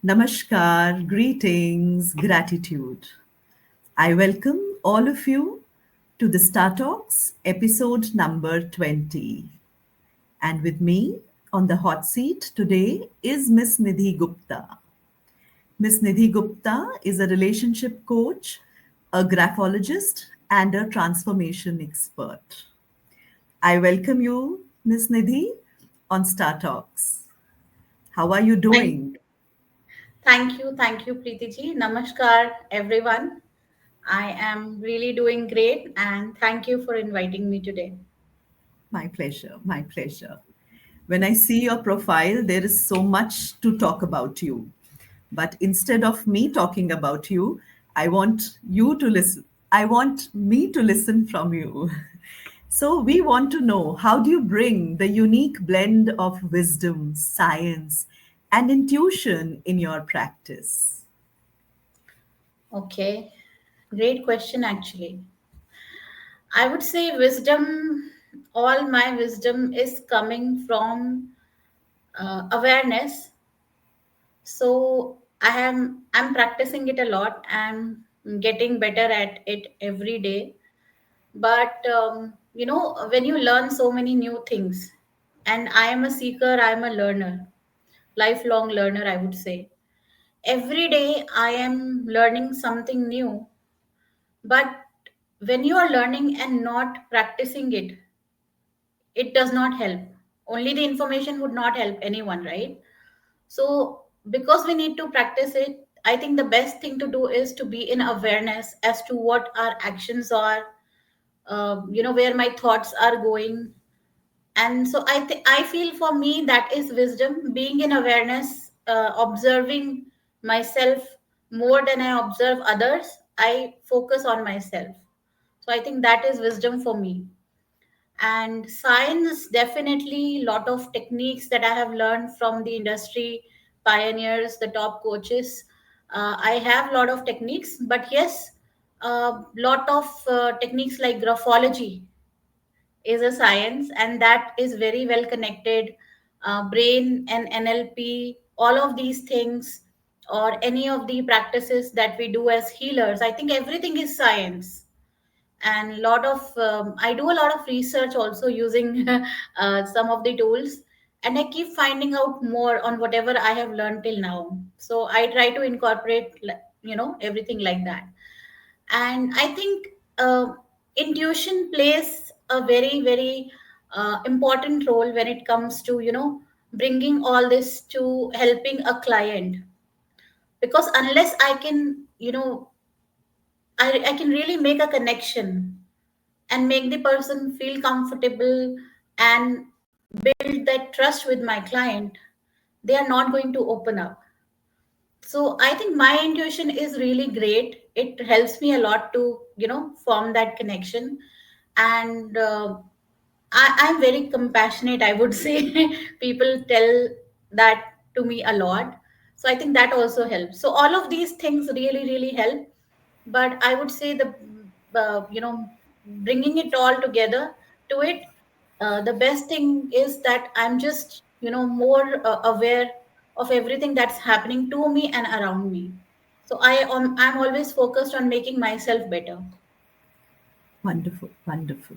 Namaskar, greetings, gratitude. I welcome all of you to the StarTalks episode number 20. And with me on the hot seat today is Miss Nidhi Gupta. Miss Nidhi Gupta is a relationship coach, a graphologist, and a transformation expert. I welcome you, Miss Nidhi, on StarTalks. How are you Thank, doing? thank you, Preeti ji. Namaskar, everyone. I am really doing great, and thank you for inviting me today. My pleasure, my pleasure. When I see your profile, there is so much to talk about you. But instead of me talking about you, I want you to listen. I want me to listen from you. So, we want to know, how do you bring the unique blend of wisdom, science, and intuition in your practice? Okay, great question, actually. I would say wisdom, all my wisdom is coming from awareness. So I'm practicing it a lot. I'm getting better at it every day. But when you learn so many new things, and I am a seeker, I am a learner, lifelong learner, I would say. Every day I am learning something new, but when you are learning and not practicing it, it does not help. Only the information would not help anyone, right? So, because we need to practice it, I think the best thing to do is to be in awareness as to what our actions are, where my thoughts are going. And so I feel for me that is wisdom, being in awareness, observing myself more than I observe others. I focus on myself. So I think that is wisdom for me. And science, definitely lot of techniques that I have learned from the industry pioneers, the top coaches. I have a lot of techniques, but yes, a lot of techniques like graphology is a science, and that is very well connected. Brain and NLP, all of these things, or any of the practices that we do as healers, I think everything is science. And lot of I do a lot of research also using some of the tools, and I keep finding out more on whatever I have learned till now. So I try to incorporate everything like that. And I think intuition plays a very very important role when it comes to bringing all this to helping a client. Because unless I can I can really make a connection and make the person feel comfortable and build that trust with my client, they are not going to open up. So I think my intuition is really great. It helps me a lot to form that connection. And I'm very compassionate, I would say. People tell that to me a lot. So I think that also helps. So all of these things really really help. But I would say the bringing it all together to it, the best thing is that I'm just more aware of everything that's happening to me and around me. So I'm always focused on making myself better. Wonderful, wonderful.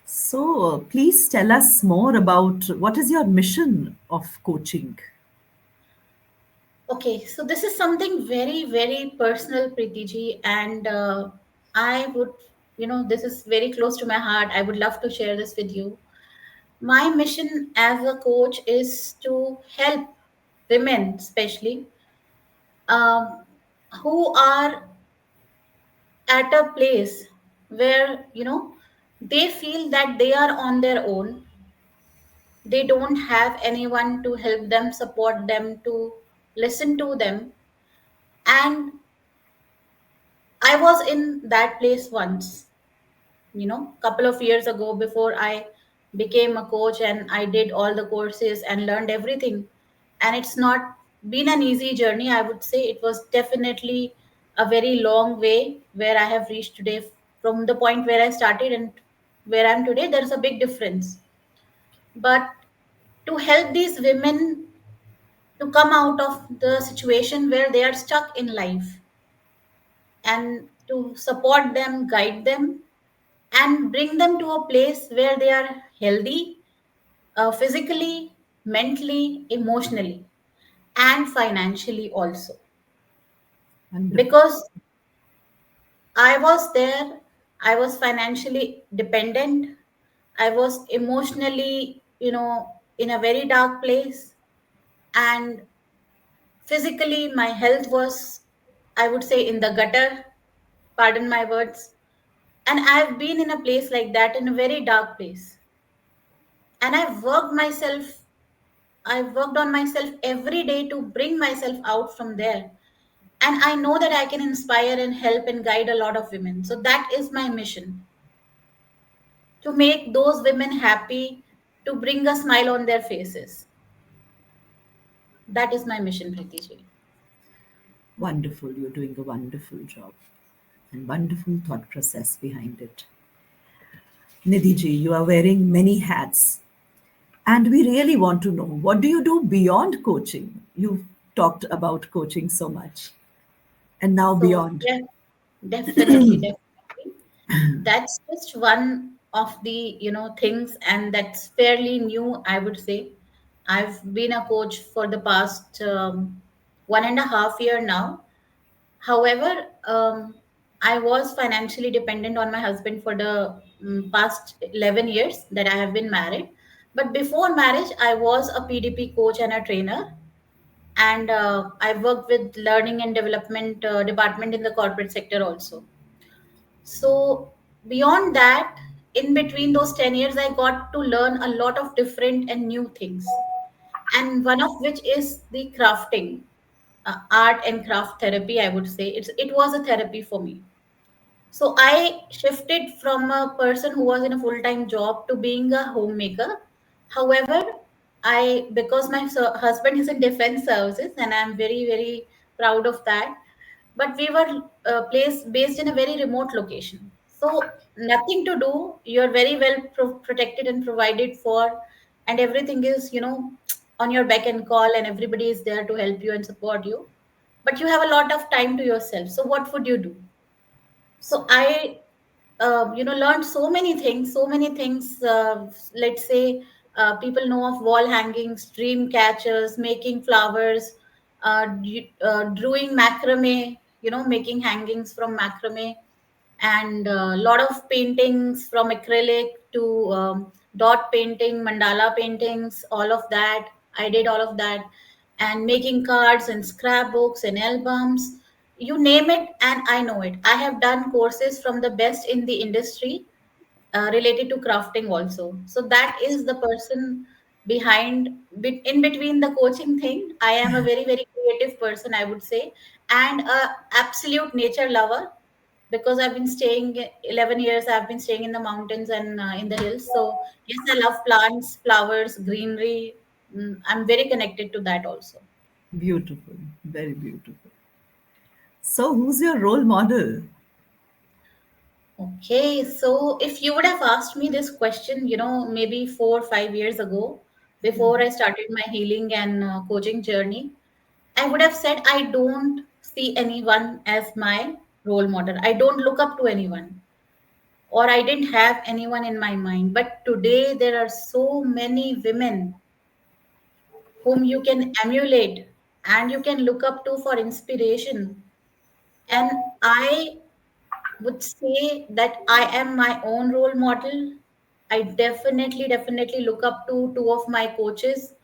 So, please tell us more about what is your mission of coaching? Okay, so this is something very, very personal, Preeti ji, and I would, this is very close to my heart. I would love to share this with you. My mission as a coach is to help women, especially, um, who are at a place where, they feel that they are on their own. They don't have anyone to help them, support them, to listen to them. And I was in that place once, couple of years ago, before I became a coach and I did all the courses and learned everything. And it's not been an easy journey, I would say. It was definitely a very long way where I have reached today. From the point where I started and where I'm today, there's a big difference. But to help these women to come out of the situation where they are stuck in life, and to support them, guide them, and bring them to a place where they are healthy, physically, mentally, emotionally, and financially also. Wonderful. Because I was there, I was financially dependent, I was emotionally, in a very dark place, and physically, my health was, I would say, in the gutter, pardon my words. And I've been in a place like that, in a very dark place. And I've worked on myself every day to bring myself out from there. And I know that I can inspire and help and guide a lot of women. So that is my mission, to make those women happy, to bring a smile on their faces. That is my mission, Preeti ji. Wonderful. You're doing a wonderful job and wonderful thought process behind it. Nidhi ji, you are wearing many hats. And we really want to know, what do you do beyond coaching? You've talked about coaching so much, and now So beyond. yeah, definitely, definitely. That's just one of the things, and that's fairly new, I would say. I've been a coach for the past 1.5 year now. However, I was financially dependent on my husband for the past 11 years that I have been married. But before marriage, I was a PDP coach and a trainer, and I worked with learning and development department in the corporate sector also. So beyond that, in between those 10 years, I got to learn a lot of different and new things. And one of which is the crafting, art and craft therapy, I would say. It was a therapy for me. So I shifted from a person who was in a full-time job to being a homemaker. However, because my husband is in defense services, and I'm very, very proud of that. But we were placed based in a very remote location. So nothing to do. You're very well protected and provided for, and everything is, on your beck and call, and everybody is there to help you and support you. But you have a lot of time to yourself. So what would you do? So I learned so many things. Let's say, people know of wall hangings, dream catchers, making flowers, drawing macrame, making hangings from macrame, and a lot of paintings from acrylic to dot painting, mandala paintings, all of that. I did all of that, and making cards and scrapbooks and albums, you name it, and I know it. I have done courses from the best in the industry, related to crafting also. So that is the person behind, in between the coaching thing. I am a very, very creative person, I would say, and a absolute nature lover, because I've been staying 11 years. I've been staying in the mountains and in the hills. So yes, I love plants, flowers, greenery. I'm very connected to that also. Beautiful, very beautiful. So, who's your role model? Okay, so if you would have asked me this question, maybe 4 or 5 years ago, before I started my healing and coaching journey, I would have said I don't see anyone as my role model. I don't look up to anyone, or I didn't have anyone in my mind. But today, there are so many women whom you can emulate and you can look up to for inspiration. And I would say that I am my own role model. I definitely, definitely look up to two of my coaches.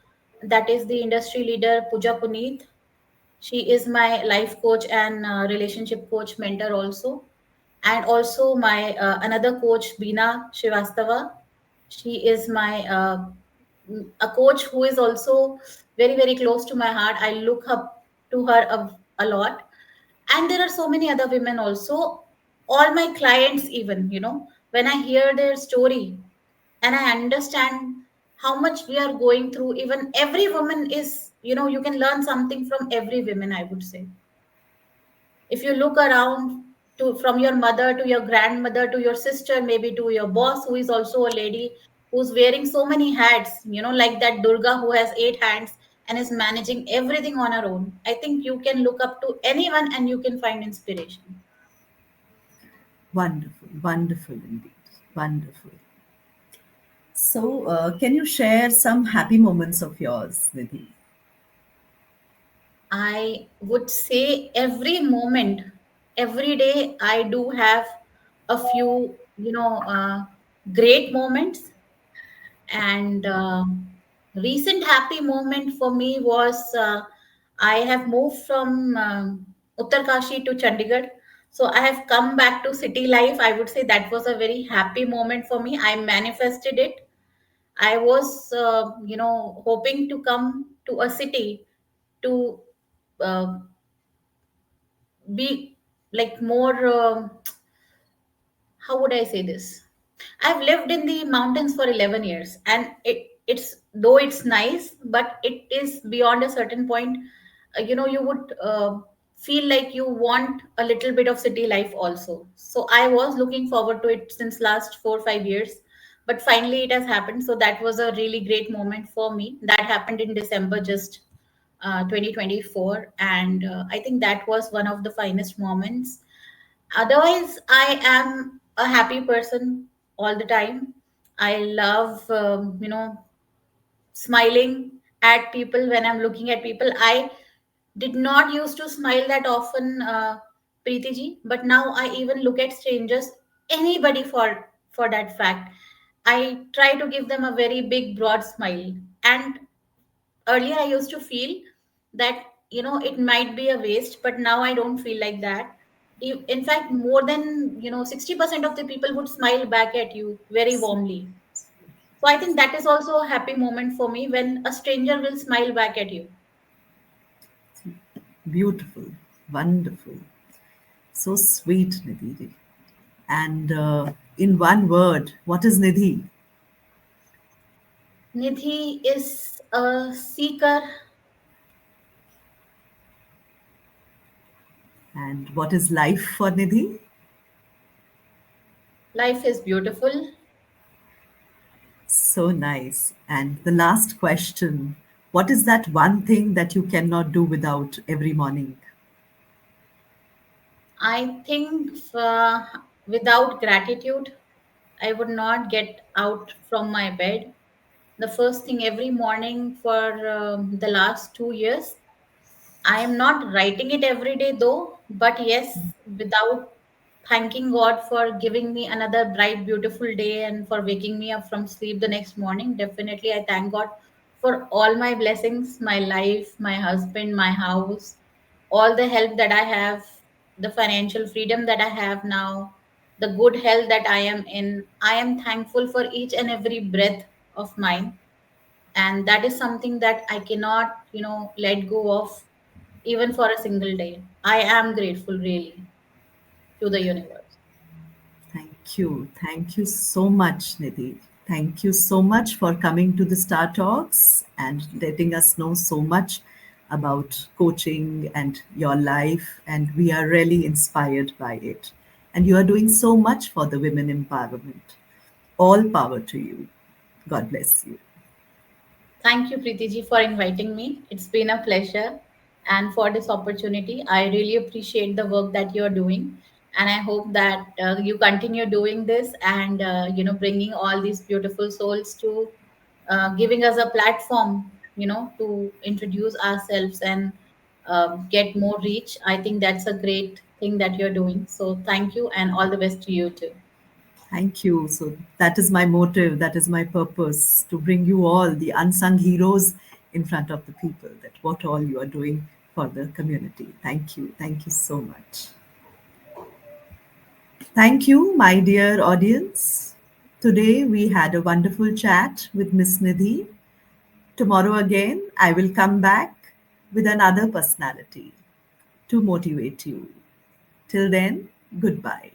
That is the industry leader, Pooja Puneet. She is my life coach and relationship coach mentor also. And also my another coach, Beena Shivastava. She is my a coach who is also very, very close to my heart. I look up to her a lot. And there are so many other women also. All my clients, even, when I hear their story and I understand how much we are going through, even every woman is, you can learn something from every woman, I would say. If you look around, to from your mother to your grandmother to your sister, maybe to your boss, who is also a lady, who's wearing so many hats, like that Durga who has 8 hands, and is managing everything on her own. I think you can look up to anyone and you can find inspiration. Wonderful, wonderful indeed. Wonderful. So, can you share some happy moments of yours, Nidhi? I would say every moment, every day, I do have a few, great moments. And recent happy moment for me was I have moved from Uttarkashi to Chandigarh. So I have come back to city life. I would say that was a very happy moment for me. I manifested it. I was, hoping to come to a city to uh, be like more. How would I say this? I've lived in the mountains for 11 years, and it's though it's nice, but it is beyond a certain point. You would feel like you want a little bit of city life also. So I was looking forward to it since last 4 or 5 years, but finally it has happened. So that was a really great moment for me. That happened in December, just 2024, and I think that was one of the finest moments. Otherwise, I am a happy person all the time. I love, smiling at people when I'm looking at people. I did not used to smile that often, Preeti ji, but now I even look at strangers, anybody for that fact. I try to give them a very big, broad smile. And earlier I used to feel that it might be a waste, but now I don't feel like that. In fact, more than 60% of the people would smile back at you very warmly. So I think that is also a happy moment for me when a stranger will smile back at you. Beautiful, wonderful. So sweet, Nidhi. And in one word, what is Nidhi? Nidhi is a seeker. And what is life for Nidhi? Life is beautiful. So nice. And the last question, what is that one thing that you cannot do without every morning? I think without gratitude, I would not get out from my bed. The first thing every morning for the last 2 years, I am not writing it every day though, but yes, without thanking God for giving me another bright, beautiful day and for waking me up from sleep the next morning, definitely I thank God for all my blessings, my life, my husband, my house, all the help that I have, the financial freedom that I have now, the good health that I am in. I am thankful for each and every breath of mine, and that is something that I cannot let go of even for a single day. I am grateful really to the universe. Thank you. Thank you so much, Nidhi. Thank you so much for coming to the Star Talks and letting us know so much about coaching and your life. And we are really inspired by it. And you are doing so much for the women empowerment. All power to you. God bless you. Thank you, Preeti ji, for inviting me. It's been a pleasure, and for this opportunity I really appreciate the work that you're doing, and I hope that you continue doing this, and bringing all these beautiful souls to giving us a platform, to introduce ourselves and get more reach. I think that's a great thing that you're doing. So thank you, and all the best to you too. Thank you. So that is my motive, that is my purpose to bring you all the unsung heroes in front of the people, that what all you are doing for the community. Thank you. Thank you so much. Thank you, my dear audience. Today we had a wonderful chat with Miss Nidhi. Tomorrow again, I will come back with another personality to motivate you. Till then, goodbye.